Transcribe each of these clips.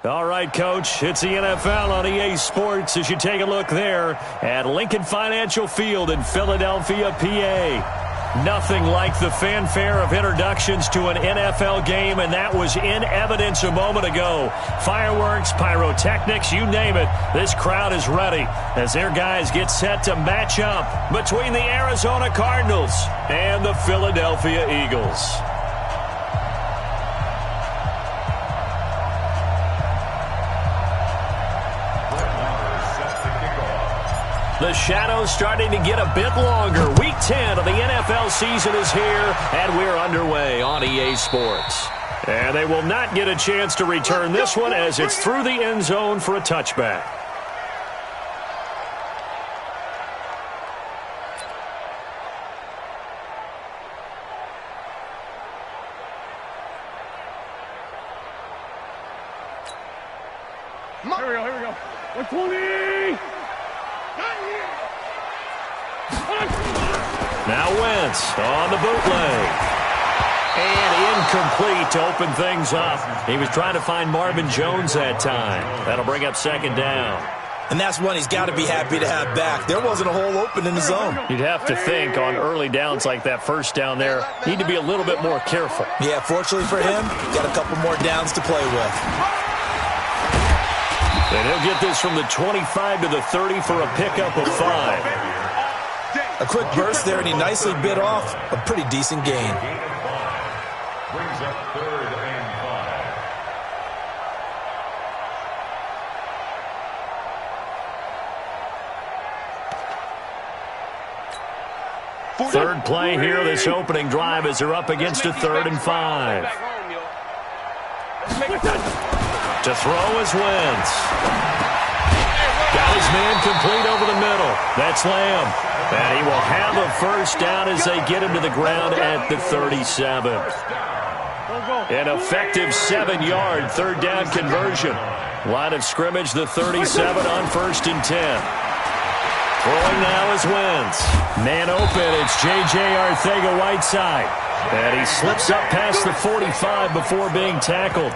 All right, Coach, it's the NFL on EA Sports as you take a look there at Lincoln Financial Field in Philadelphia, PA. Nothing like the fanfare of introductions to an NFL game, and that was in evidence a moment ago. Fireworks, pyrotechnics, you name it. This crowd is ready as their guys get set to match up between the Arizona Cardinals and the Philadelphia Eagles. The shadow's starting to get a bit longer. Week 10 of the NFL season is here, and we're underway on EA Sports. And they will not get a chance to return this one as it's through the end zone for a touchback. Here we go. 120! Now Wentz on the bootleg. And incomplete to open things up. He was trying to find Marvin Jones that time. That'll bring up second down. And that's one he's got to be happy to have back. There wasn't a hole open in the zone. You'd have to think on early downs like that first down there, need to be a little bit more careful. Yeah, fortunately for him, got a couple more downs to play with. And he'll get this from the 25 to the 30 for a pickup of 5. A quick burst there, and he nicely bit off a pretty decent gain. Brings up 3rd and 5. Third play here, this opening drive as they're up against a 3rd and 5. To throw is Wentz. Got his man complete over the middle. That's Lamb. And he will have a first down as they get him to the ground at the 37. An effective 7-yard third down conversion. Line of scrimmage, the 37 on 1st and 10. Throwing now is Wentz. Man open, it's J.J. Arcega-Whiteside. And he slips up past the 45 before being tackled.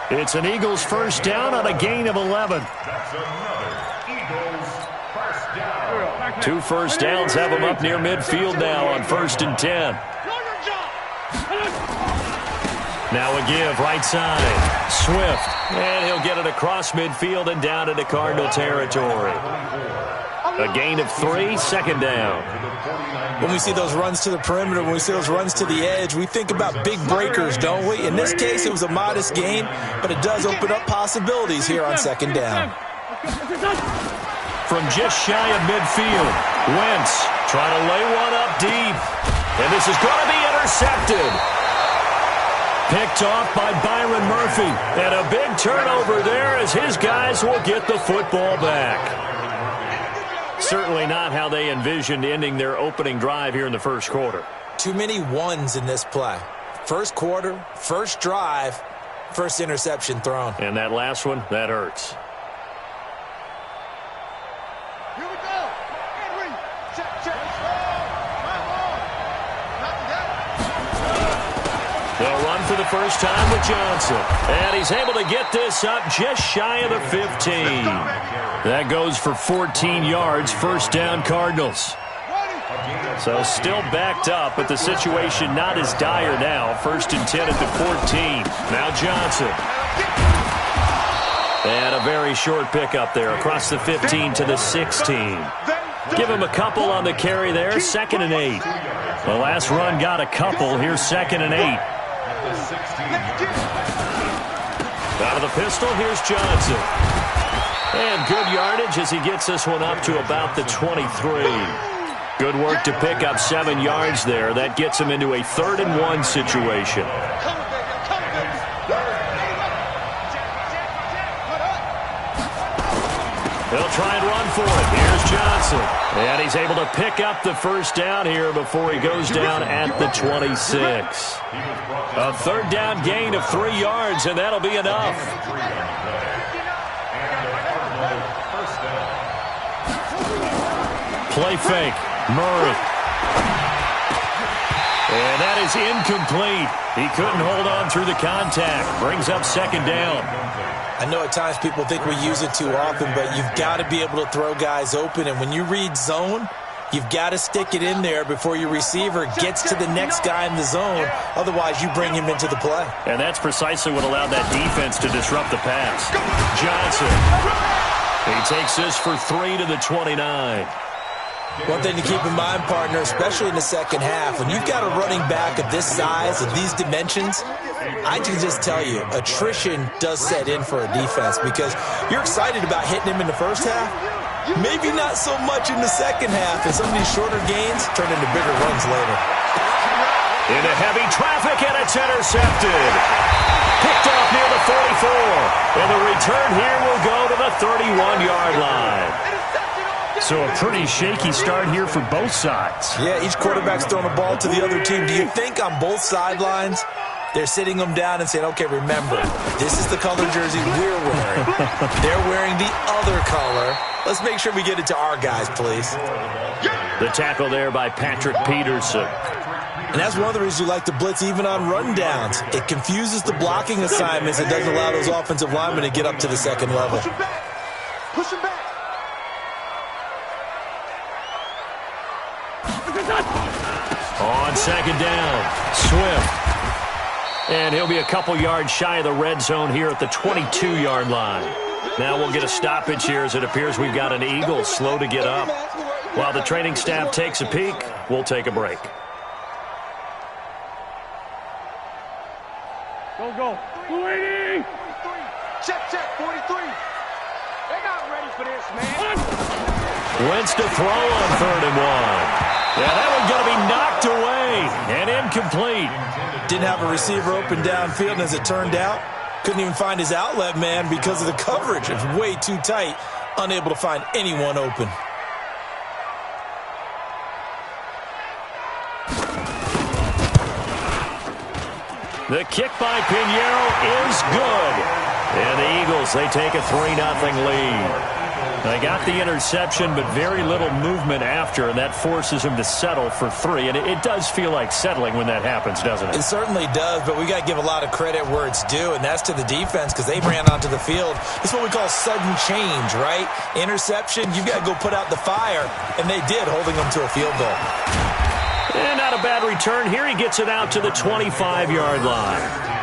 It's an Eagles first down on a gain of 11. That's another Eagles first down. 2 first downs have him up near midfield now on 1st and 10. Now a give, right side. Swift. And he'll get it across midfield and down into Cardinal territory. A gain of 3, second down. When we see those runs to the perimeter, when we see those runs to the edge, we think about big breakers, don't we? In this case, it was a modest gain, but it does open up possibilities here on second down. From just shy of midfield, Wentz trying to lay one up deep. And this is going to be intercepted. Picked off by Byron Murphy. And a big turnover there as his guys will get the football back. Certainly not how they envisioned ending their opening drive here in the first quarter. Too many ones in this play. First quarter, first drive, first interception thrown. And that last one, that hurts. Here we go. Henry. Check. They'll run for the first time with Johnson. And he's able to get this up just shy of the 15. That goes for 14 yards, first down Cardinals. So still backed up, but the situation not as dire now. 1st and 10 at the 14. Now Johnson. And a very short pickup there across the 15 to the 16. Give him a couple on the carry there, 2nd and 8. The last run got a couple. Here's 2nd and 8. Out of the pistol, here's Johnson. And good yardage as he gets this one up to about the 23. Good work to pick up 7 yards there. That gets him into a 3rd and 1 situation. They'll try and run for it. Here's Johnson. And he's able to pick up the first down here before he goes down at the 26. A 3rd down gain of 3 yards, and that'll be enough. Play fake. Murray. And that is incomplete. He couldn't hold on through the contact. Brings up second down. I know at times people think we use it too often, but you've got to be able to throw guys open. And when you read zone, you've got to stick it in there before your receiver gets to the next guy in the zone. Otherwise, you bring him into the play. And that's precisely what allowed that defense to disrupt the pass. Johnson. He takes this for 3 to the 29. One thing to keep in mind, partner, especially in the second half, when you've got a running back of this size, of these dimensions, I can just tell you, attrition does set in for a defense because you're excited about hitting him in the first half. Maybe not so much in the second half, and some of these shorter gains turn into bigger runs later. Into heavy traffic, and it's intercepted. Picked off near the 44. And the return here will go to the 31-yard line. So a pretty shaky start here for both sides. Yeah, each quarterback's throwing a ball to the other team. Do you think on both sidelines they're sitting them down and saying, okay, remember, this is the color jersey we're wearing. They're wearing the other color. Let's make sure we get it to our guys, please. The tackle there by Patrick Peterson. And that's one of the reasons you like to blitz even on rundowns. It confuses the blocking assignments. It doesn't allow those offensive linemen to get up to the second level. Push him back. Push him back. On second down, Swift. And he'll be a couple yards shy of the red zone here at the 22-yard line. Now we'll get a stoppage here as it appears we've got an Eagle slow to get up. While the training staff takes a peek, we'll take a break. Go, go. 280. Check, 43. They're not ready for this, man. Wentz to throw on 3rd and 1. Yeah, that one's going to be knocked away and incomplete. Didn't have a receiver open downfield, and as it turned out, couldn't even find his outlet man because of the coverage. It's way too tight, unable to find anyone open. The kick by Pinheiro is good. And the Eagles, they take a 3-0 lead. They got the interception, but very little movement after, and that forces him to settle for 3. And it does feel like settling when that happens, doesn't it? It certainly does, but we got to give a lot of credit where it's due, and that's to the defense because they ran onto the field. It's what we call sudden change, right? Interception, you've got to go put out the fire, and they did, holding them to a field goal. And not a bad return here. He gets it out to the 25-yard line.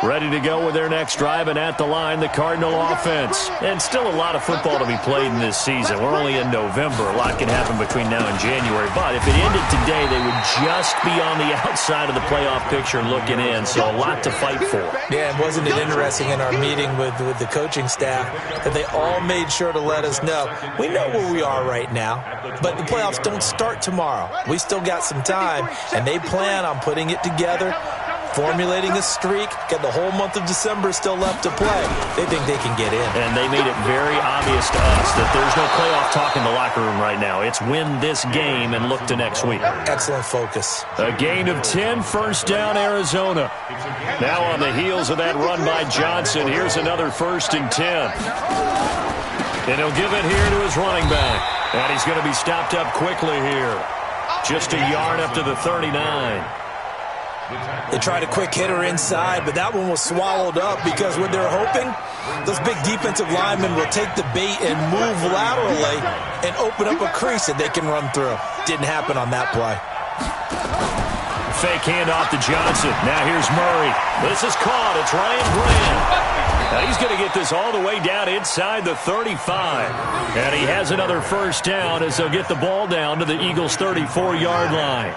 Ready to go with their next drive, and at the line, the Cardinal offense. And still a lot of football to be played in this season. We're only in November. A lot can happen between now and January. But if it ended today, they would just be on the outside of the playoff picture looking in. So a lot to fight for. Yeah, and wasn't it interesting in our meeting with the coaching staff that they all made sure to let us know, we know where we are right now, but the playoffs don't start tomorrow. We still got some time, and they plan on putting it together, formulating a streak, got the whole month of December still left to play. They think they can get in. And they made it very obvious to us that there's no playoff talk in the locker room right now. It's win this game and look to next week. Excellent focus. A gain of 10, first down, Arizona. Now on the heels of that run by Johnson, here's another 1st and 10. And he'll give it here to his running back. And he's going to be stopped up quickly here. Just a yard up to the 39. They tried a quick hitter inside, but that one was swallowed up because what they're hoping, those big defensive linemen will take the bait and move laterally and open up a crease that they can run through. Didn't happen on that play. Fake handoff to Johnson. Now here's Murray. This is caught. It's Ryan Grant. Now he's going to get this all the way down inside the 35. And he has another first down as they'll get the ball down to the Eagles' 34-yard line.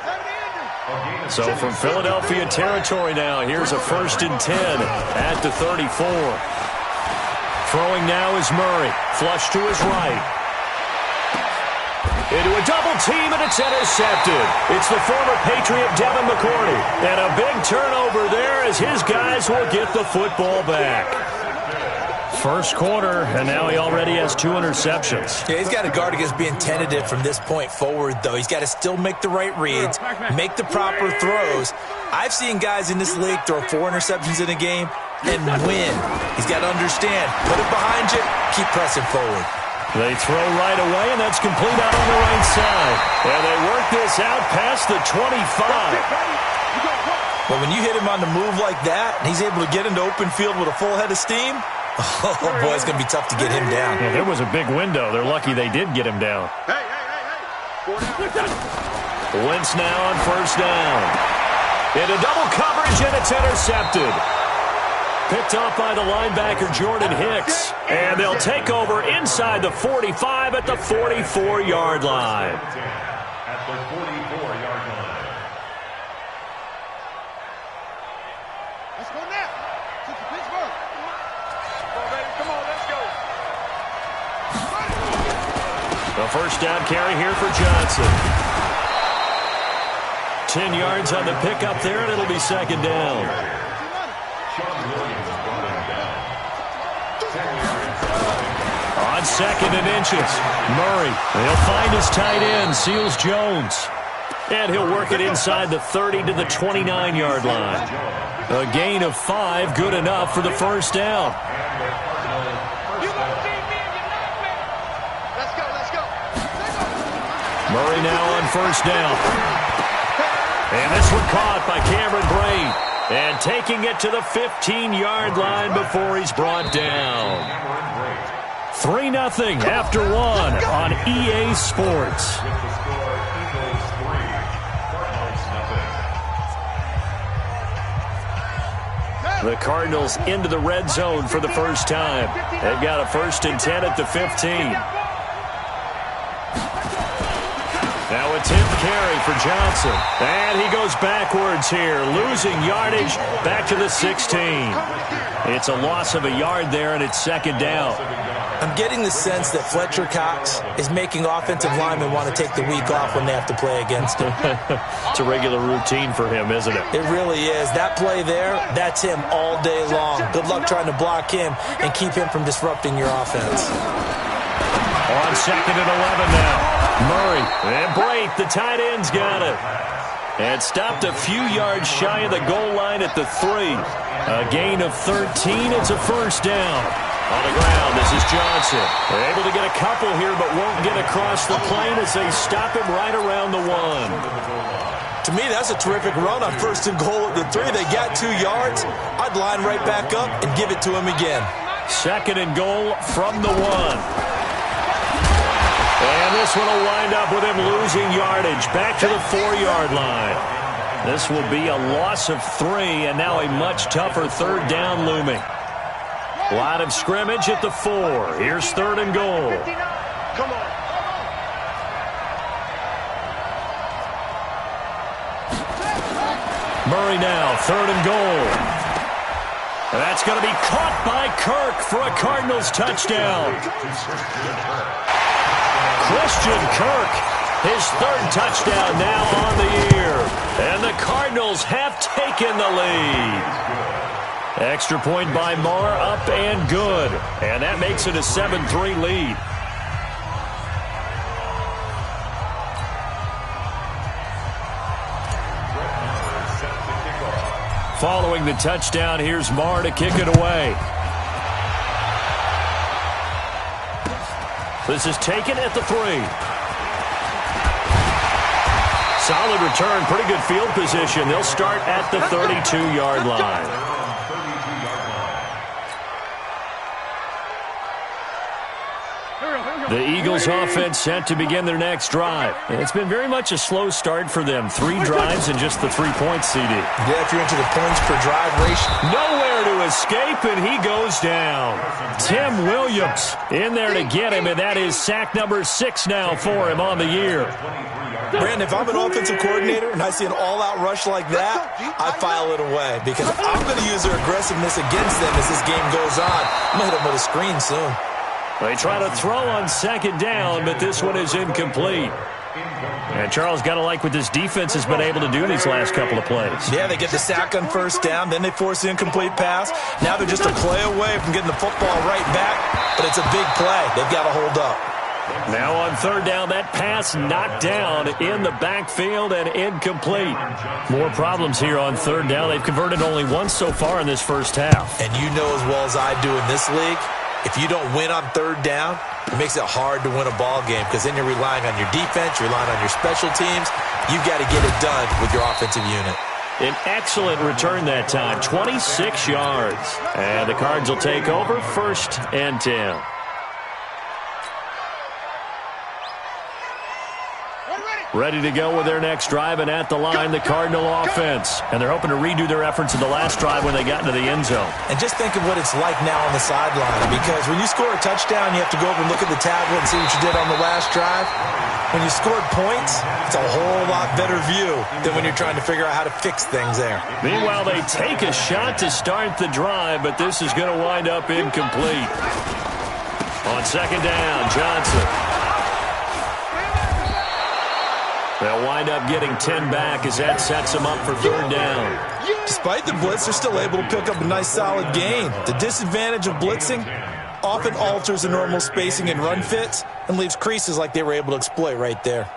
So from Philadelphia territory now, here's a 1st and 10 at the 34. Throwing now is Murray. Flush to his right. Into a double team, and it's intercepted. It's the former Patriot Devin McCourty. And a big turnover there as his guys will get the football back. First quarter, and now he already has 2 interceptions. Yeah, he's got to guard against being tentative from this point forward, though. He's got to still make the right reads, make the proper throws. I've seen guys in this league throw 4 interceptions in a game and win. He's got to understand, put it behind you, keep pressing forward. They throw right away, and that's complete out on the right side. And they work this out past the 25. Well, when you hit him on the move like that, and he's able to get into open field with a full head of steam, oh, boy, it's going to be tough to get him down. Yeah, there was a big window. They're lucky they did get him down. Hey. Wentz now on first down. Into double coverage, and it's intercepted. Picked off by the linebacker, Jordan Hicks. And they'll take over inside the 45 at the 44-yard line. At the 44-yard line. Let's go now. To Pittsburgh. Come on, baby. Come on, let's go. The first down carry here for Johnson. 10 yards on the pickup there, and it'll be second down. On second and inches, Murray. He'll find his tight end, Seals Jones. And he'll work it inside the 30 to the 29-yard line. A gain of 5, good enough for the first down. Murray now on first down. And this one caught by Cameron Brate. And taking it to the 15-yard line before he's brought down. 3-0 after 1 on EA Sports. The Cardinals into the red zone for the first time. They've got a 1st and 10 at the 15. Now a 10th carry for Johnson. And he goes backwards here, losing yardage back to the 16. It's a loss of a yard there, and it's second down. I'm getting the sense that Fletcher Cox is making offensive linemen want to take the week off when they have to play against him. It's a regular routine for him, isn't it? It really is. That play there, that's him all day long. Good luck trying to block him and keep him from disrupting your offense. On second and 11 now. Murray and Brate, the tight end's got it. And stopped a few yards shy of the goal line at the 3. A gain of 13. It's a first down. On the ground, this is Johnson. They're able to get a couple here, but won't get across the plane as they stop him right around the 1. To me, that's a terrific run on 1st and goal at the 3. They got 2 yards. I'd line right back up and give it to him again. 2nd and goal from the 1. And this one will wind up with him losing yardage back to the 4-yard line. This will be a loss of 3, and now a much tougher 3rd down looming. Line of scrimmage at the 4. Here's 3rd and goal. Come on. Murray now, 3rd and goal. And that's going to be caught by Kirk for a Cardinals touchdown. Christian Kirk, his 3rd touchdown now on the year. And the Cardinals have taken the lead. Extra point by Marr, up and good. And that makes it a 7-3 lead. Following the touchdown, here's Marr to kick it away. This is taken at the 3. Solid return, pretty good field position. They'll start at the 32-yard line. The Eagles offense set to begin their next drive. It's been very much a slow start for them. 3 drives and just the 3 points, CD. Yeah, if you're into the points per drive ratio. Nowhere to escape, and he goes down. Tim Williams in there to get him, and that is sack number 6 now for him on the year. Brandon, if I'm an offensive coordinator and I see an all-out rush like that, I file it away because I'm going to use their aggressiveness against them as this game goes on. I'm going to hit them with a screen soon. They try to throw on 2nd down, but this one is incomplete. And Charles, got to like what this defense has been able to do these last couple of plays. Yeah, they get the sack on 1st down, then they force the incomplete pass. Now they're just a play away from getting the football right back, but it's a big play. They've got to hold up. Now on third down, that pass knocked down in the backfield and incomplete. More problems here on third down. They've converted only once so far in this first half. And you know as well as I do in this league, if you don't win on third down, it makes it hard to win a ball game because then you're relying on your defense, you're relying on your special teams. You've got to get it done with your offensive unit. An excellent return that time, 26 yards. And the Cards will take over, 1st and 10. Ready to go with their next drive, and at the line, the Cardinal offense. And they're hoping to redo their efforts in the last drive when they got into the end zone. And just think of what it's like now on the sideline, because when you score a touchdown, you have to go over and look at the tablet and see what you did on the last drive. When you scored points, it's a whole lot better view than when you're trying to figure out how to fix things there. Meanwhile, they take a shot to start the drive, but this is going to wind up incomplete. On second down, Johnson. They'll wind up getting 10 back as that sets them up for third down. Despite the blitz, they're still able to pick up a nice solid gain. The disadvantage of blitzing often alters the normal spacing and run fits and leaves creases like they were able to exploit right there.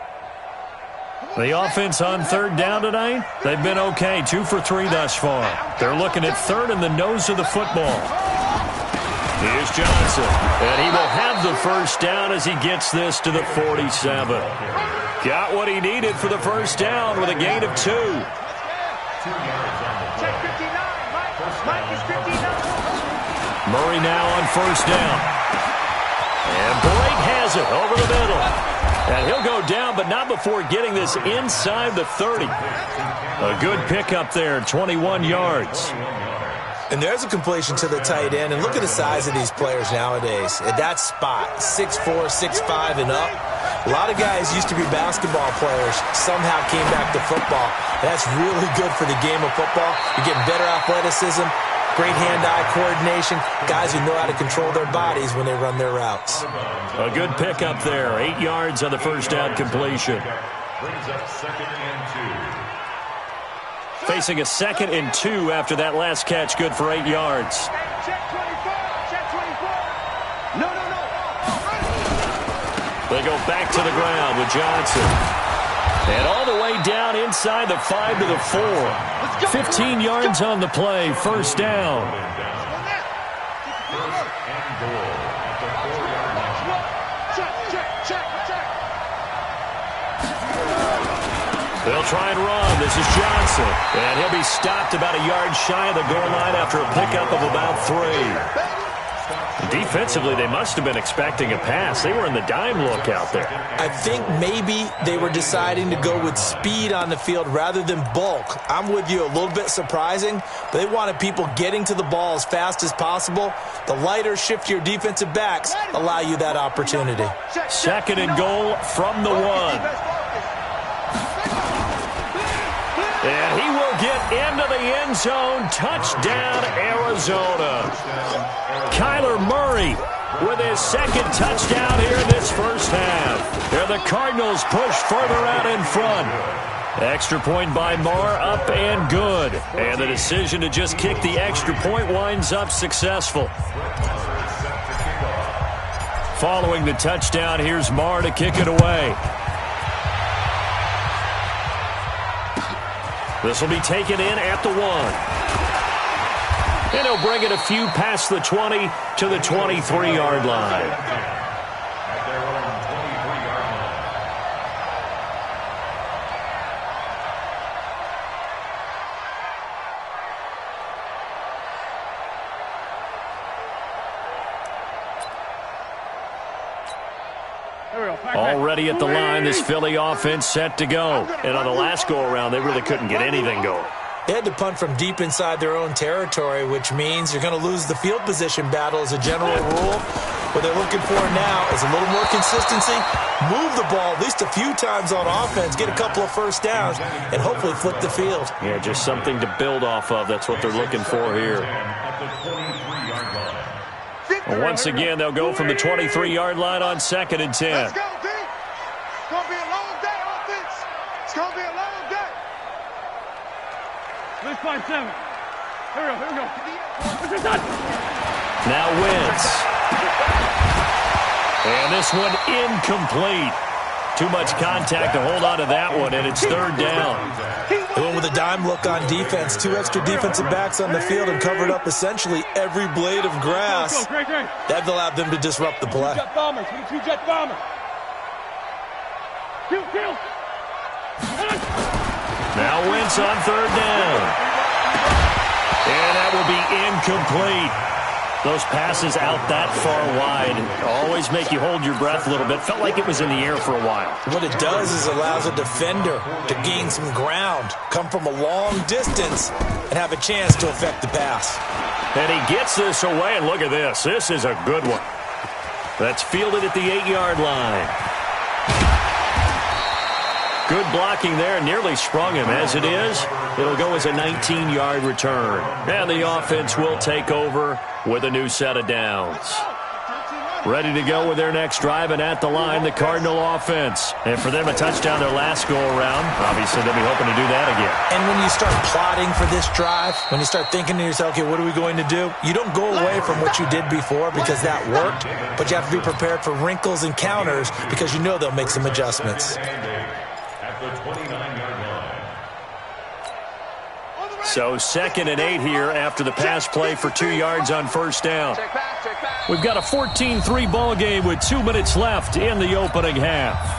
The offense on third down tonight, they've been okay, 2 for 3 thus far. They're looking at third in the nose of the football. Here's Johnson, and he will have the first down as he gets this to the 47. Got what he needed for the first down with a gain of 2. Check 59. Mike is 59. Murray now on first down. And Blake has it over the middle. And he'll go down, but not before getting this inside the 30. A good pickup there, 21 yards. And there's a completion to the tight end. And look at the size of these players nowadays. At that spot, 6'4", 6'5", and up. A lot of guys used to be basketball players, somehow came back to football. That's really good for the game of football. You're getting better athleticism, great hand-eye coordination, guys who know how to control their bodies when they run their routes. A good pickup there, 8 yards on the first down completion. Brings up 2nd and 2. Facing a 2nd and 2 after that last catch, good for 8 yards. Check 24. Check 24. No. They go back to the ground with Johnson. And all the way down inside the 5 to the 4. 15 yards on the play, first down. They'll try and run. This is Johnson. And he'll be stopped about a yard shy of the goal line after a pickup of about 3. Defensively, they must have been expecting a pass. They were in the dime look out there. I think maybe they were deciding to go with speed on the field rather than bulk. I'm with you, a little bit surprising. But they wanted people getting to the ball as fast as possible. The lighter, shiftier defensive backs allow you that opportunity. 2nd and goal from the 1. And he will get into the end zone. Touchdown, Arizona. Kyler Murray with his 2nd touchdown here in this first half. And the Cardinals push further out in front. Extra point by Marr, up and good. And the decision to just kick the extra point winds up successful. Following the touchdown, here's Marr to kick it away. This will be taken in at the 1. And he'll bring it a few past the 20 to the 23-yard line. Already at the line, this Philly offense set to go. And on the last go-around, they really couldn't get anything going. They had to punt from deep inside their own territory, which means you're going to lose the field position battle as a general rule. What they're looking for now is a little more consistency, move the ball at least a few times on offense, get a couple of first downs, and hopefully flip the field. Yeah, just something to build off of. That's what they're looking for here. Well, once again, they'll go from the 23-yard line on 2nd and 10. Let's go, D. It's going to be a long day, offense. It's going to be a long day. Let's find 7. Here we go. Now Wentz. And this one incomplete. Too much contact to hold on to that one, and it's third down. They went with a dime look on defense. 2 extra defensive backs on the field and covered up essentially every blade of grass. That allowed them to disrupt the play. Jet bombers. We need 2 jet bombers. Kill. Now Wentz on third down. And that will be incomplete. Those passes out that far wide always make you hold your breath a little bit. Felt like it was in the air for a while. What it does is allows a defender to gain some ground, come from a long distance, and have a chance to affect the pass. And he gets this away, and look at this. This is a good one. That's fielded at the 8-yard line. Good blocking there, nearly sprung him. As it is, it'll go as a 19-yard return. And the offense will take over with a new set of downs. Ready to go with their next drive, and at the line, the Cardinal offense. And for them, a touchdown their last go-around. Obviously, they'll be hoping to do that again. And when you start plotting for this drive, when you start thinking to yourself, okay, what are we going to do? You don't go away from what you did before because that worked, but you have to be prepared for wrinkles and counters because you know they'll make some adjustments. The 29-yard line. So 2nd and 8 here after the pass play for 2 yards on first down. We've got a 14-3 ball game with 2 minutes left in the opening half.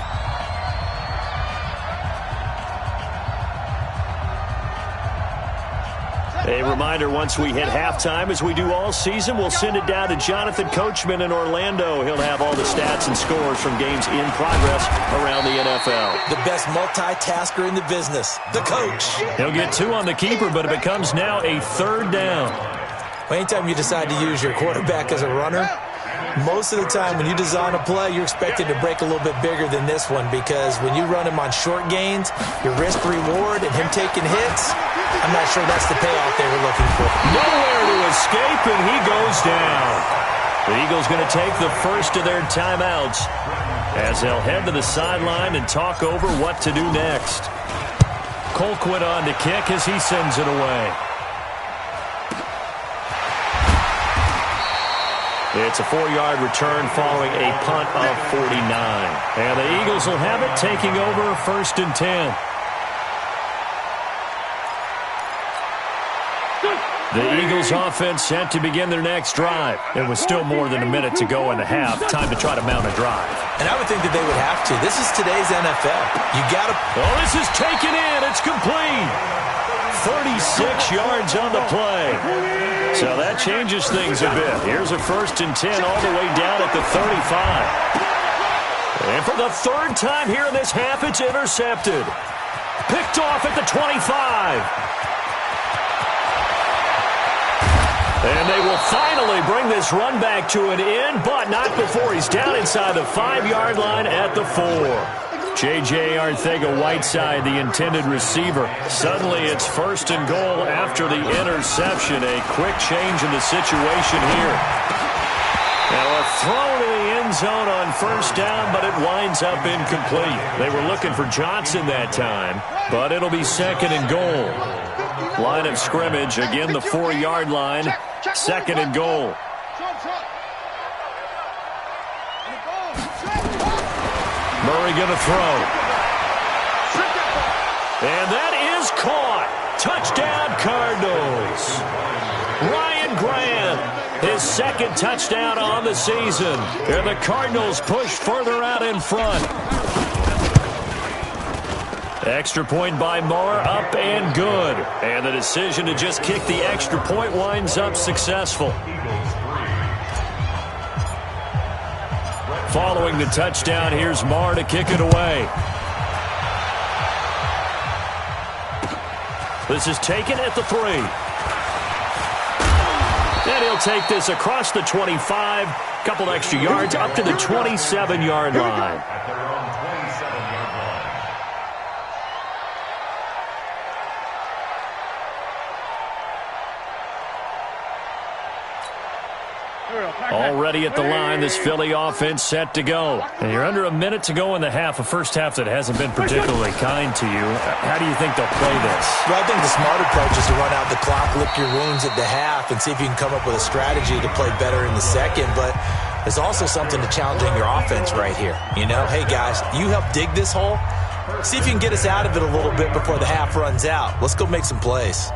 A reminder, once we hit halftime, as we do all season, we'll send it down to Jonathan Coachman in Orlando. He'll have all the stats and scores from games in progress around the NFL. The best multitasker in the business, the coach. He'll get 2 on the keeper, but it becomes now a third down. Well, anytime you decide to use your quarterback as a runner, most of the time when you design a play, you're expected to break a little bit bigger than this one because when you run him on short gains, your risk-reward and him taking hits, I'm not sure that's the payoff they were looking for. Nowhere to escape, and he goes down. The Eagles going to take the first of their timeouts as they'll head to the sideline and talk over what to do next. Colquitt on to kick as he sends it away. It's a 4-yard return following a punt of 49. And the Eagles will have it, taking over 1st and 10. The Eagles offense set to begin their next drive. It was still more than a minute to go in the half. Time to try to mount a drive. And I would think that they would have to. This is today's NFL. You got to... Oh, this is taken in. It's complete. 36 yards on the play. So that changes things a bit. Here's a 1st and 10 all the way down at the 35. And for the 3rd time here in this half, it's intercepted. Picked off at the 25. And they will finally bring this run back to an end, but not before he's down inside the 5-yard line at the 4. J.J. Arcega-Whiteside, the intended receiver. Suddenly it's 1st and goal after the interception. A quick change in the situation here. Now a throw to the end zone on 1st down, but it winds up incomplete. They were looking for Johnson that time, but it'll be 2nd and goal. Line of scrimmage, again the 4-yard line, 2nd and goal. Murray going to throw. And that is caught. Touchdown, Cardinals. Ryan Grant, his 2nd touchdown on the season. And the Cardinals push further out in front. Extra point by Marr, up and good. And the decision to just kick the extra point winds up successful. Following the touchdown, here's Marr to kick it away. This is taken at the 3. And he'll take this across the 25. Couple extra yards up to the 27-yard line. Already at the line, this Philly offense set to go. And you're under a minute to go in the half, a first half that hasn't been particularly kind to you. How do you think they'll play this? Well, I think the smart approach is to run out the clock, lick your wounds at the half, and see if you can come up with a strategy to play better in the second. But There's also something to challenging your offense right here. You know, hey, guys, you help dig this hole. See if you can get us out of it a little bit before the half runs out. Let's go make some plays.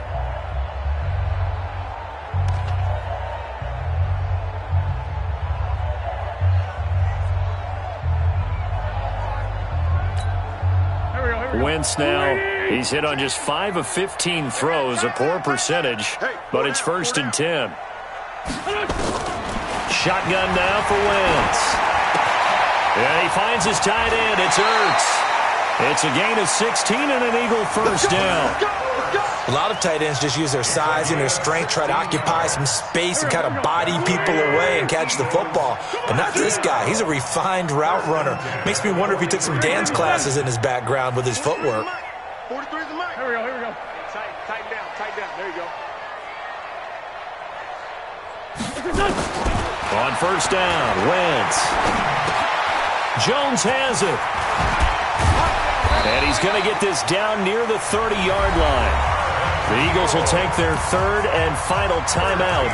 Wentz now, he's hit on just 5 of 15 throws, a poor percentage, but it's 1st and 10. Shotgun now for Wentz. And he finds his tight end. It's Ertz. It's a gain of 16 and an Eagle first down. A lot of tight ends just use their size and their strength, try to occupy some space and kind of body people away and catch the football. But not this guy. He's a refined route runner. Makes me wonder if he took some dance classes in his background with his footwork. 43 is the mark. Here we go. Tighten down. There you go. On first down, Wentz. Jones has it. And he's going to get this down near the 30-yard line. The Eagles will take their 3rd and final timeout,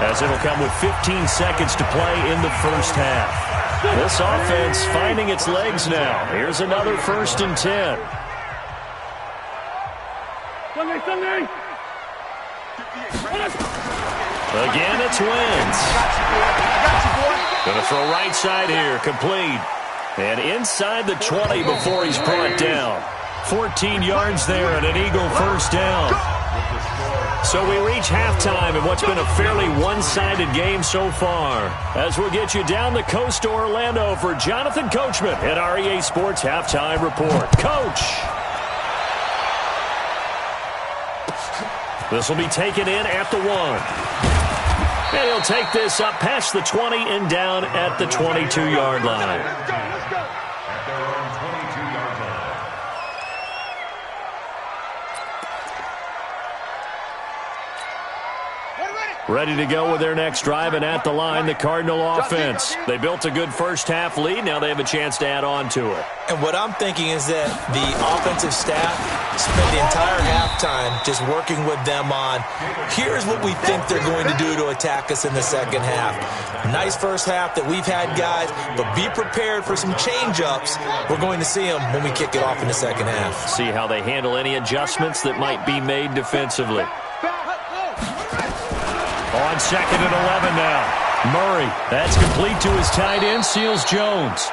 as it'll come with 15 seconds to play in the first half. This offense finding its legs now. Here's another 1st and 10. Sunday. Again, it's Wentz. Going to throw right side here, complete. And inside the 20 before he's brought down. 14 yards there and an Eagle first down. So we reach halftime in what's been a fairly one-sided game so far. As we'll get you down the coast to Orlando for Jonathan Coachman at our EA Sports Halftime Report. Coach! This will be taken in at the 1. And he'll take this up past the 20 and down at the 22-yard line. At their own 22-yard line. Ready to go with their next drive, and at the line, the Cardinal offense. They built a good first-half lead. Now they have a chance to add on to it. And what I'm thinking is that the offensive staff spent the entire halftime just working with them on, here's what we think they're going to do to attack us in the second half. Nice first half that we've had, guys, but be prepared for some change-ups. We're going to see them when we kick it off in the second half. See how they handle any adjustments that might be made defensively. On 2nd and 11 now. Murray, that's complete to his tight end, seals Jones.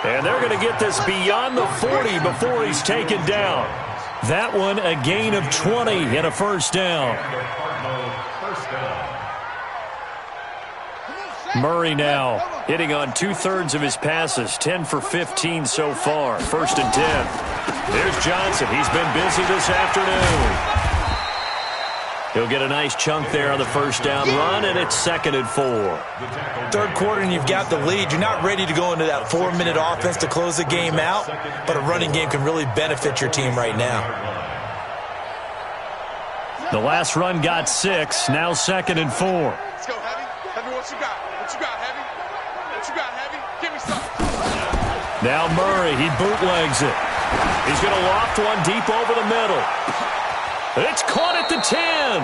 And they're going to get this beyond the 40 before he's taken down. That one a gain of 20 and a first down. Murray now hitting on 2/3 of his passes, 10 for 15 so far. 1st and 10. There's Johnson. He's been busy this afternoon. He'll get a nice chunk there on the first down run, and it's 2nd and 4. Third quarter, and you've got the lead. You're not ready to go into that 4-minute offense to close the game out, but a running game can really benefit your team right now. The last run got 6, now 2nd and 4. Let's go, Heavy. Heavy, what you got? What you got, Heavy? What you got, Heavy? Give me something. Now Murray, he bootlegs it. He's going to loft one deep over the middle. It's caught at the 10.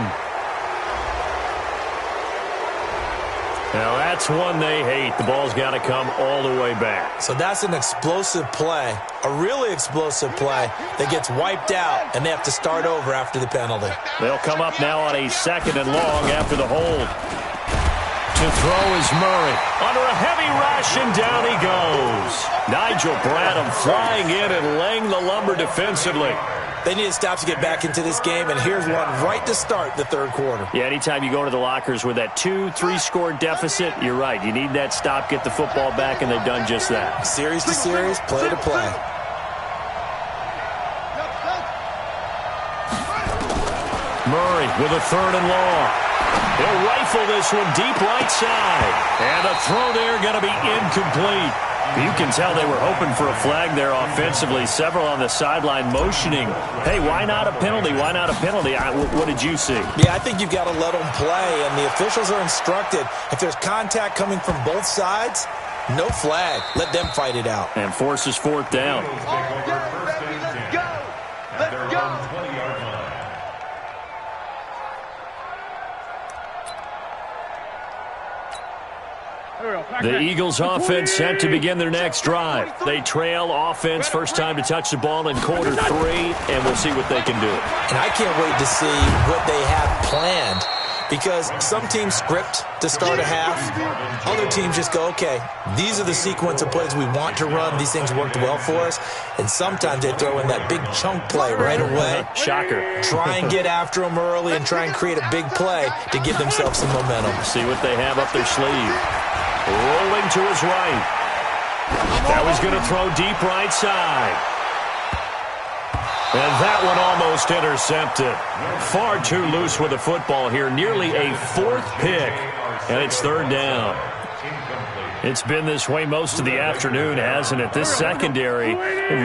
Now that's one they hate. The ball's got to come all the way back. So that's an explosive play, a really explosive play that gets wiped out, and they have to start over after the penalty. They'll come up now on a 2nd and long after the hold. To throw is Murray. Under a heavy rush, and down he goes. Nigel Bradham flying in and laying the lumber defensively. They need to stop to get back into this game, and here's one right to start the third quarter. Yeah, anytime you go to the lockers with that 2-3 score deficit, you're right. You need that stop, get the football back, and they've done just that. Series to series, play to play. Murray with a 3rd and long. He'll rifle this one deep right side. And a throw there going to be incomplete. You can tell they were hoping for a flag there offensively. Several on the sideline motioning, hey, why not a penalty? Why not a penalty? What did you see? Yeah, I think you've got to let them play, and the officials are instructed. If there's contact coming from both sides, no flag. Let them fight it out. And forces 4th down. Let's go. Let's go. The Eagles offense set to begin their next drive. They trail offense first time to touch the ball in quarter 3, and we'll see what they can do. And I can't wait to see what they have planned, because some teams script to start a half. Other teams just go, okay, these are the sequence of plays we want to run. These things worked well for us. And sometimes they throw in that big chunk play right away. Shocker. Try and get after them early and try and create a big play to give themselves some momentum. See what they have up their sleeve. Rolling to his right. That was going to throw deep right side. And that one almost intercepted. Far too loose with the football here. Nearly a 4th pick. And it's 3rd down. It's been this way most of the afternoon, hasn't it? This secondary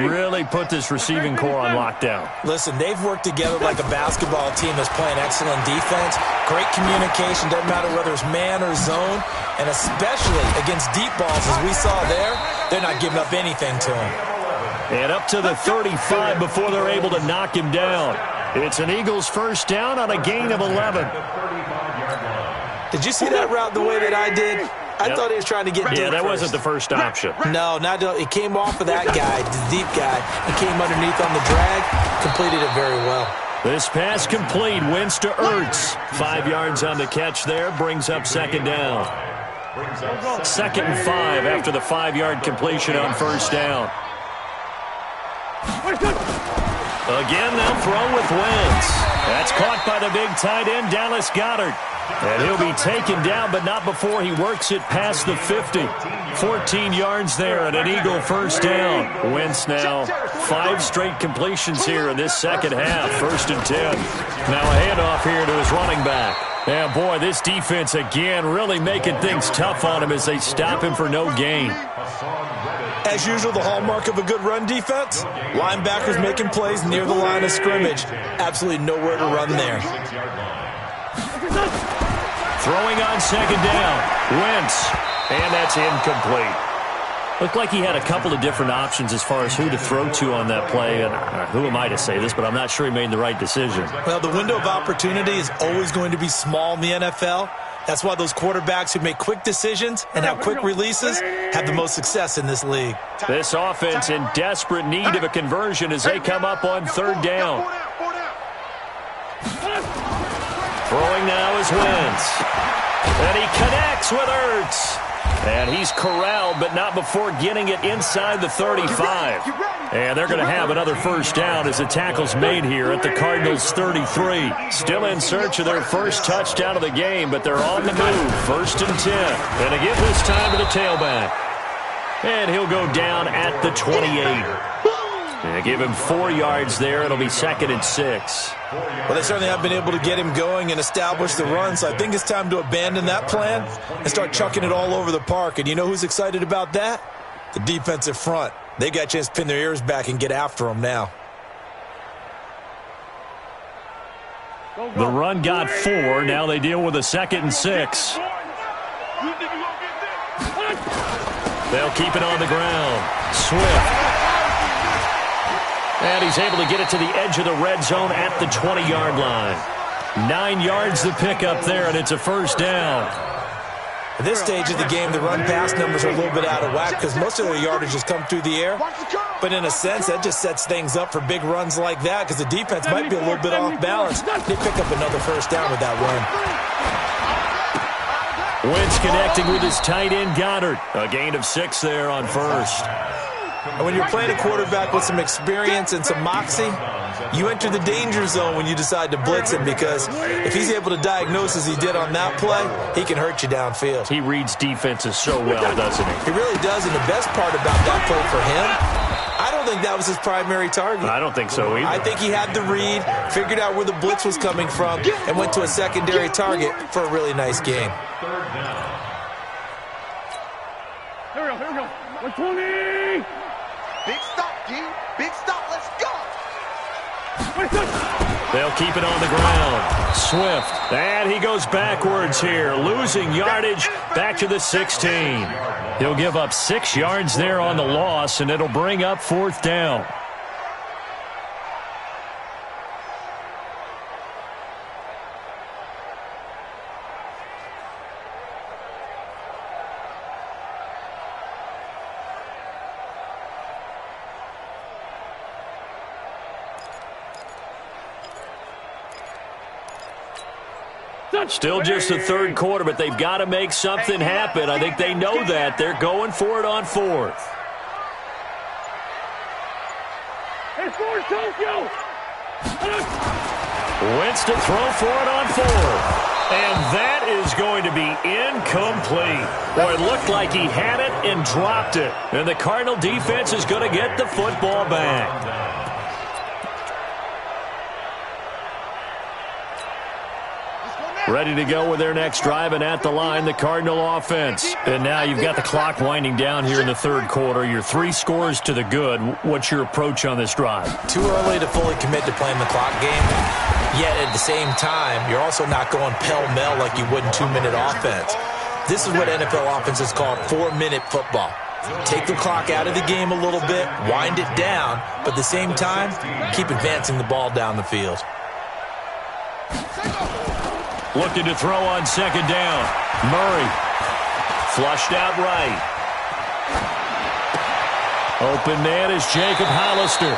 really put this receiving core on lockdown. Listen, they've worked together like a basketball team that's playing excellent defense. Great communication, doesn't matter whether it's man or zone. And especially against deep balls, as we saw there, they're not giving up anything to them. And up to the 35 before they're able to knock him down. It's an Eagles first down on a gain of 11. Did you see that route the way that I did? I thought he was trying to get deep. Yeah, that first. wasn't the first option. No, it came off of that guy, the deep guy. He came underneath on the drag, completed it very well. This pass complete, wins to Ertz. 5 yards on the catch there, brings up 2nd down. 2nd and 5 after the 5-yard completion on first down. Again, they'll throw with Wentz. That's caught by the big tight end, Dallas Goedert. And he'll be taken down, but not before he works it past the 50. 14 yards there and an Eagle first down. Wentz now 5 straight completions here in this second half. 1st and 10. Now a handoff here to his running back. Yeah, boy, this defense again really making things tough on him as they stop him for no gain. As usual, the hallmark of a good run defense, linebackers making plays near the line of scrimmage. Absolutely nowhere to run there. Throwing on 2nd down. Wentz. And that's incomplete. Looked like he had a couple of different options as far as who to throw to on that play. And who am I to say this, but I'm not sure he made the right decision. Well, the window of opportunity is always going to be small in the NFL. That's why those quarterbacks who make quick decisions and have quick releases have the most success in this league. This offense in desperate need of a conversion as they come up on 3rd down. Throwing now is Wentz. And he connects with Ertz. And he's corralled, but not before getting it inside the 35. And they're going to have another first down as the tackle's made here at the Cardinals' 33. Still in search of their first touchdown of the game, but they're on the move. 1st and 10. And again this time to the tailback. And he'll go down at the 28. And give him 4 yards there. It'll be 2nd and 6. Well, they certainly have been able to get him going and establish the run, so I think it's time to abandon that plan and start chucking it all over the park. And you know who's excited about that? The defensive front. They got a chance to pin their ears back and get after him now. The run got 4. Now they deal with a 2nd and 6. They'll keep it on the ground. Swift. And he's able to get it to the edge of the red zone at the 20-yard line. 9 yards to pick up there, and it's a first down. At this stage of the game, the run-pass numbers are a little bit out of whack because most of their yardage has come through the air. But in a sense, that just sets things up for big runs like that because the defense might be a little bit off balance. They pick up another first down with that run. Wentz connecting with his tight end, Goedert. A gain of 6 there on first. And when you're playing a quarterback with some experience and some moxie, you enter the danger zone when you decide to blitz him because if he's able to diagnose as he did on that play, he can hurt you downfield. He reads defenses so well, doesn't he? He really does, and the best part about that play for him, I don't think that was his primary target. I don't think so either. I think he had the read, figured out where the blitz was coming from, and went to a secondary target for a really nice game. Here we go. 120. Big stop, G. Big stop. Let's go. They'll keep it on the ground. Swift. And he goes backwards here, losing yardage back to the 16. He'll give up 6 yards there on the loss, and it'll bring up 4th down. Still just the third quarter, but they've got to make something happen. I think they know that. They're going for it on fourth. Wentz to throw for it on fourth. And that is going to be incomplete. Boy, it looked like he had it and dropped it. And the Cardinal defense is going to get the football back. Ready to go with their next drive, and at the line, the Cardinal offense. And now you've got the clock winding down here in the third quarter. You're 3 scores to the good. What's your approach on this drive? Too early to fully commit to playing the clock game. Yet at the same time, you're also not going pell-mell like you would in 2-minute offense. This is what NFL offenses call 4-minute football. Take the clock out of the game a little bit, wind it down, but at the same time, keep advancing the ball down the field. Looking to throw on second down. Murray. Flushed out right. Open man is Jacob Hollister.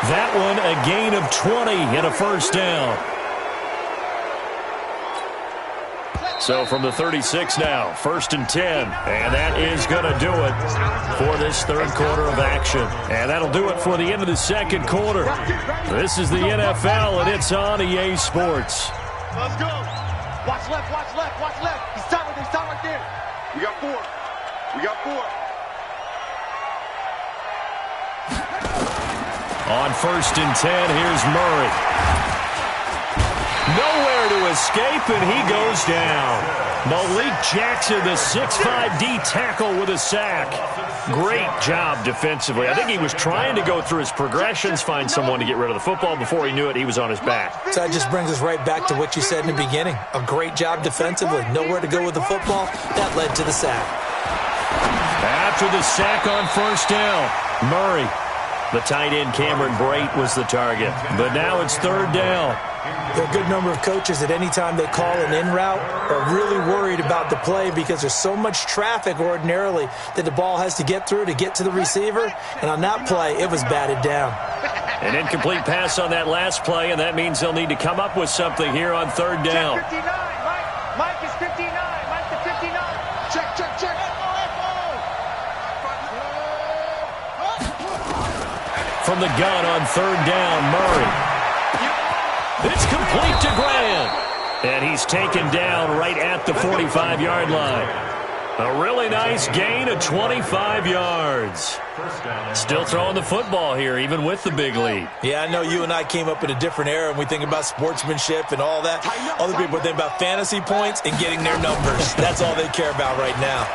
That one a gain of 20 and a first down. So from the 36 now, 1st and 10. And that is going to do it for this third quarter of action. And that'll do it for the end of the second quarter. This is the NFL, and it's on EA Sports. Let's go. Watch left, watch left, watch left. He's stopped right there. We got 4. We got 4. On 1st and 10, here's Murray. Nowhere to escape, and he goes down. Malik Jackson, the 6'5" D tackle with a sack. Great job defensively. I think he was trying to go through his progressions, find someone to get rid of the football. Before he knew it, he was on his back. So that just brings us right back to what you said in the beginning. A great job defensively. Nowhere to go with the football. That led to the sack. After the sack on 1st down, Murray. The tight end Cameron Brate was the target. But now it's 3rd down. There are a good number of coaches at any time they call an in route are really worried about the play because there's so much traffic ordinarily that the ball has to get through to get to the receiver. And on that play, it was batted down. An incomplete pass on that last play, and that means they'll need to come up with something here on 3rd down. Check 59, Mike is 59. Mike to 59. Check. From the gun on 3rd down, Murray. It's complete to Grant. And he's taken down right at the 45-yard line. A really nice gain of 25 yards. Still throwing the football here, even with the big lead. Yeah, I know you and I came up in a different era, and we think about sportsmanship and all that. Other people think about fantasy points and getting their numbers. That's all they care about right now.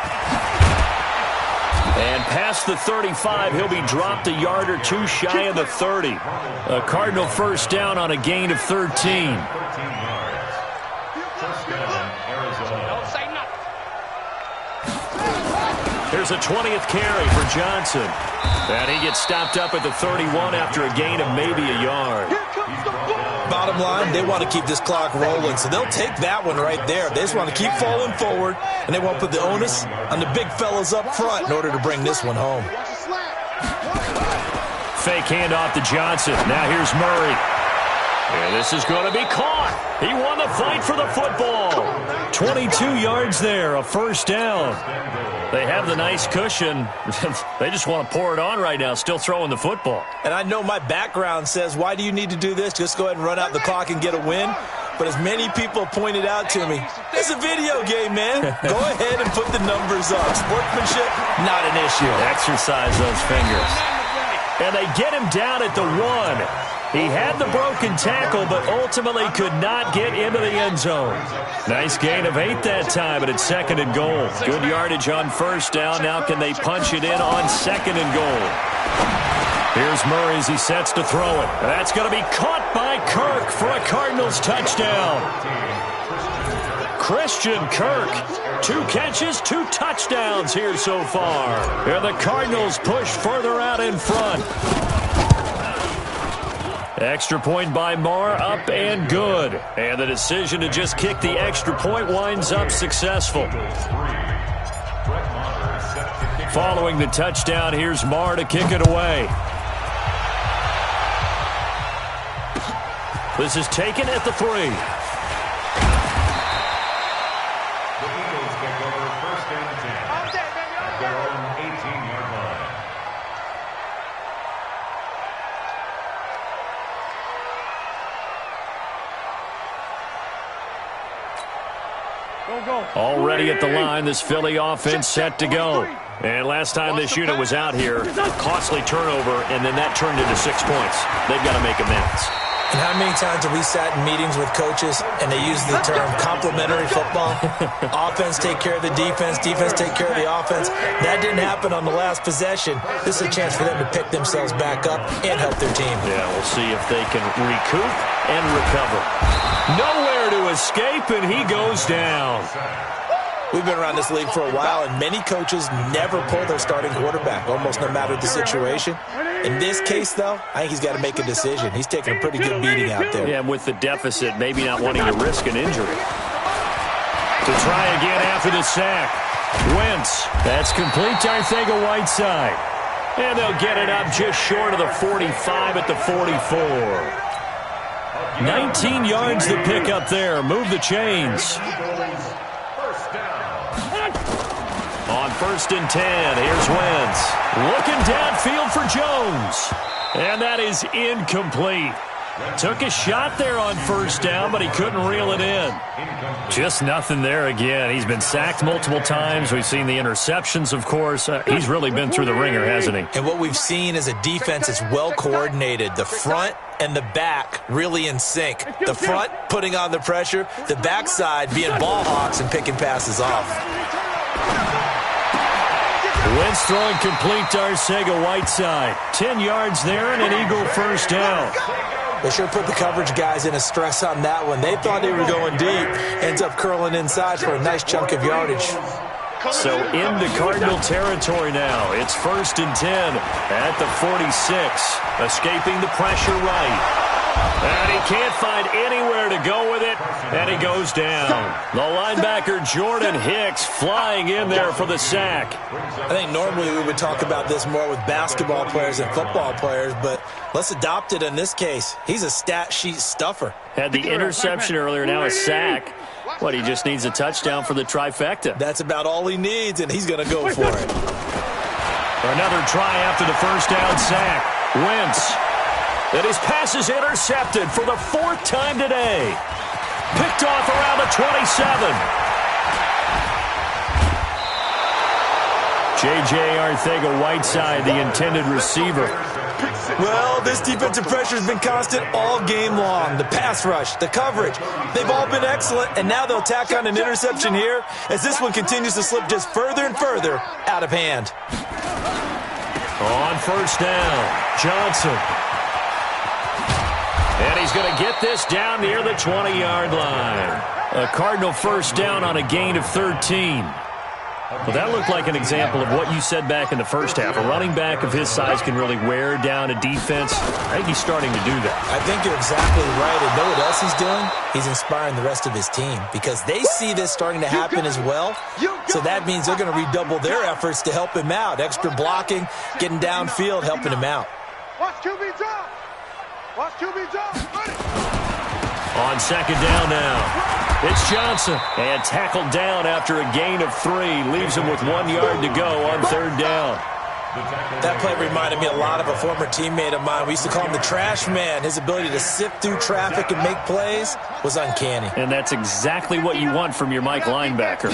And past the 35, he'll be dropped a yard or 2 shy of the 30. A Cardinal first down on a gain of 13. Here's a 20th carry for Johnson. And he gets stopped up at the 31 after a gain of maybe a yard. Bottom line, they want to keep this clock rolling, so they'll take that one right there. They just want to keep falling forward, and they want to put the onus on the big fellas up front in order to bring this one home. Fake handoff to Johnson. Now here's Murray. And this is going to be caught. He won the fight for the football. 22 yards there, a first down. They have the nice cushion. They just want to pour it on right now, still throwing the football. And I know my background says, why do you need to do this? Just go ahead and run out the clock and get a win. But as many people pointed out to me, it's a video game, man. Go ahead and put the numbers up. Sportsmanship, not an issue. Exercise those fingers. And they get him down at the 1. He had the broken tackle, but ultimately could not get into the end zone. Nice gain of 8 that time, but it's 2nd and goal. Good yardage on 1st down. Now can they punch it in on 2nd and goal? Here's Murray as he sets to throw it. That's going to be caught by Kirk for a Cardinals touchdown. Christian Kirk, 2 catches, 2 touchdowns here so far. And the Cardinals push further out in front. Extra point by Marr, up and good. And the decision to just kick the extra point winds up successful. Following the touchdown, here's Marr to kick it away. This is taken at the 3. Already at the line, this Philly offense set to go. And last time this unit was out here, costly turnover, and then that turned into 6 points. They've got to make amends. And how many times have we sat in meetings with coaches and they use the term complementary football? Offense take care of the defense, defense take care of the offense. That didn't happen on the last possession. This is a chance for them to pick themselves back up and help their team. Yeah, we'll see if they can recoup and recover. Nowhere to escape, and he goes down. We've been around this league for a while, and many coaches never pull their starting quarterback, almost no matter the situation. In this case, though, I think he's got to make a decision. He's taking a pretty good beating out there. Yeah, with the deficit, maybe not wanting to risk an injury. To try again after the sack. Wentz. That's complete to Arcega-Whiteside. And they'll get it up just short of the 45 at the 44. 19 yards to pick up there. Move the chains. On 1st and 10, here's Wentz. Looking downfield for Jones. And that is incomplete. Took a shot there on 1st down, but he couldn't reel it in. Just nothing there again. He's been sacked multiple times. We've seen the interceptions, of course. He's really been through the ringer, hasn't he? And what we've seen is a defense that's well coordinated. The front and the back really in sync. The front putting on the pressure, the backside being ball hawks and picking passes off. Wentz throwing complete to Arcega-Whiteside. 10 yards there and an Eagle 1st down. They sure put the coverage guys in a stress on that one. They thought they were going deep. Ends up curling inside for a nice chunk of yardage. So into Cardinal territory now. It's 1st and 10 at the 46. Escaping the pressure right. And he can't find anywhere to go with it, and he goes down. The linebacker, Jordan Hicks, flying in there for the sack. I think normally we would talk about this more with basketball players and football players, but let's adopt it in this case. He's a stat sheet stuffer. Had the interception earlier, now a sack. What, he just needs a touchdown for the trifecta. That's about all he needs, and he's going to go for it. Another try after the 1st down sack. Wentz. And his pass is intercepted for the 4th time today. Picked off around the 27. J.J. Arcega-Whiteside, the intended receiver. Well, this defensive pressure has been constant all game long. The pass rush, the coverage, they've all been excellent, and now they'll tack on an interception here as this one continues to slip just further and further out of hand. On 1st down, Johnson. And he's going to get this down near the 20-yard line. A Cardinal 1st down on a gain of 13. Well, that looked like an example of what you said back in the 1st half. A running back of his size can really wear down a defense. I think he's starting to do that. I think you're exactly right. And know what else he's doing? He's inspiring the rest of his team because they see this starting to happen as well. So that means they're going to redouble their efforts to help him out. Extra blocking, getting downfield, helping him out. Watch QB drop. Watch QB drop. On 2nd down now. It's Johnson. And tackled down after a gain of 3. Leaves him with 1 yard to go on 3rd down. That play reminded me a lot of a former teammate of mine. We used to call him the trash man. His ability to sift through traffic and make plays was uncanny. And that's exactly what you want from your Mike linebacker.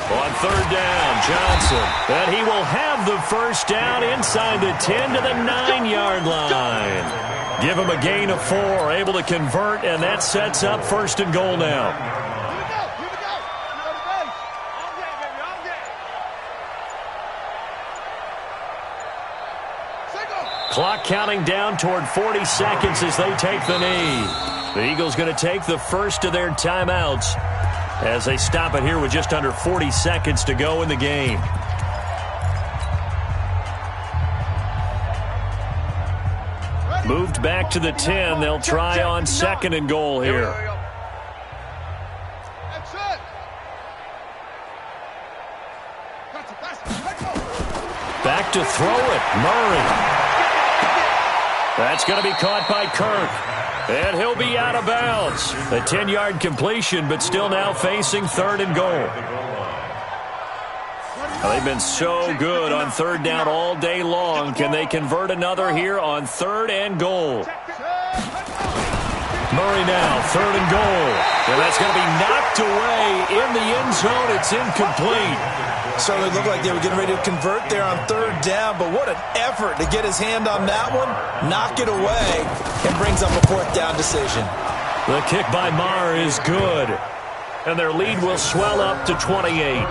On 3rd down, Johnson. And he will have the 1st down inside the 10 to the 9-yard line. Give him a gain of 4, able to convert, and that sets up 1st and goal now. Clock counting down toward 40 seconds as they take the knee. The Eagles going to take the first of their timeouts as they stop it here with just under 40 seconds to go in the game. Moved back to the 10. They'll try on 2nd and goal here. Back to throw it. Murray. That's going to be caught by Kirk. And he'll be out of bounds. A 10-yard completion, but still now facing 3rd and goal. Well, they've been so good on 3rd down all day long. Can they convert another here on 3rd and goal? Murray now, 3rd and goal. And that's going to be knocked away in the end zone. It's incomplete. Certainly looked like they were getting ready to convert there on 3rd down, but what an effort to get his hand on that one, knock it away, and brings up a 4th down decision. The kick by Maher is good. And their lead will swell up to 28.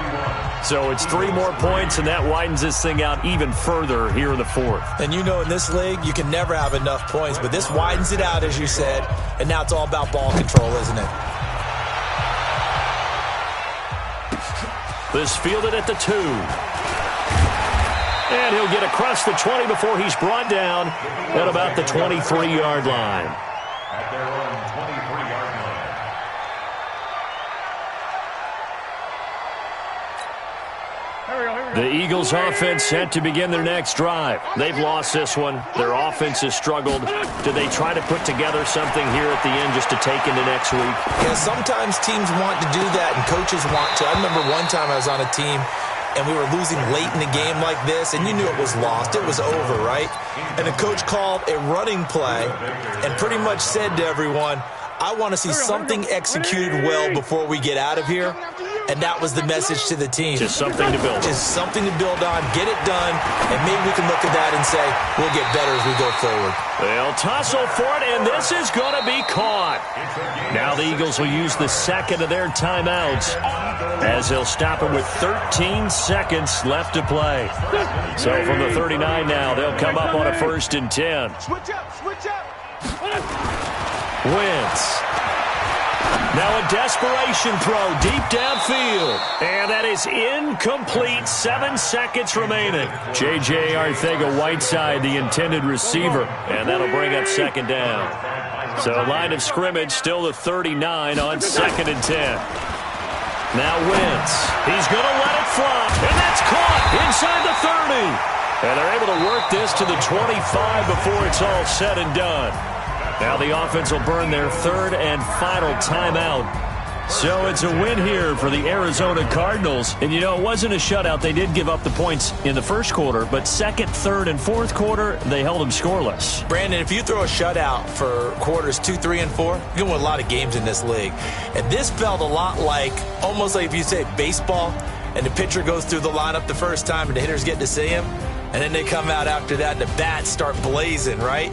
So it's 3 more points, and that widens this thing out even further here in the 4th. And you know in this league, you can never have enough points, but this widens it out, as you said, and now it's all about ball control, isn't it? This fielded at the 2. And he'll get across the 20 before he's brought down at about the 23-yard line. At their own 23-yard line. The Eagles offense set to begin their next drive. They've lost this one. Their offense has struggled. Do they try to put together something here at the end just to take into next week? Yeah, sometimes teams want to do that and coaches want to. I remember one time I was on a team and we were losing late in the game like this, and you knew it was lost. It was over, right? And the coach called a running play and pretty much said to everyone, I want to see something executed well before we get out of here. And that was the message to the team. Just something to build on. Just something to build on, get it done, and maybe we can look at that and say, we'll get better as we go forward. They'll tussle for it, and this is going to be caught. Now the Eagles will use the second of their timeouts as they'll stop it with 13 seconds left to play. So from the 39 now, they'll come up on a 1st and 10. Switch up, switch up. Wentz. Now a desperation throw deep downfield. And that is incomplete. 7 seconds remaining. J.J. Arcega-Whiteside, the intended receiver. And that'll bring up 2nd down. So line of scrimmage still the 39 on 2nd and 10. Now Wentz. He's going to let it fly. And that's caught inside the 30. And they're able to work this to the 25 before it's all said and done. Now the offense will burn their 3rd and final timeout. So it's a win here for the Arizona Cardinals. And, you know, it wasn't a shutout. They did give up the points in the 1st quarter, but 2nd, 3rd, and 4th quarter, they held them scoreless. Brandon, if you throw a shutout for quarters 2, 3, and 4, you can win a lot of games in this league. And this felt a lot like, almost like if you say baseball, and the pitcher goes through the lineup the first time and the hitters get to see him, and then they come out after that and the bats start blazing, right?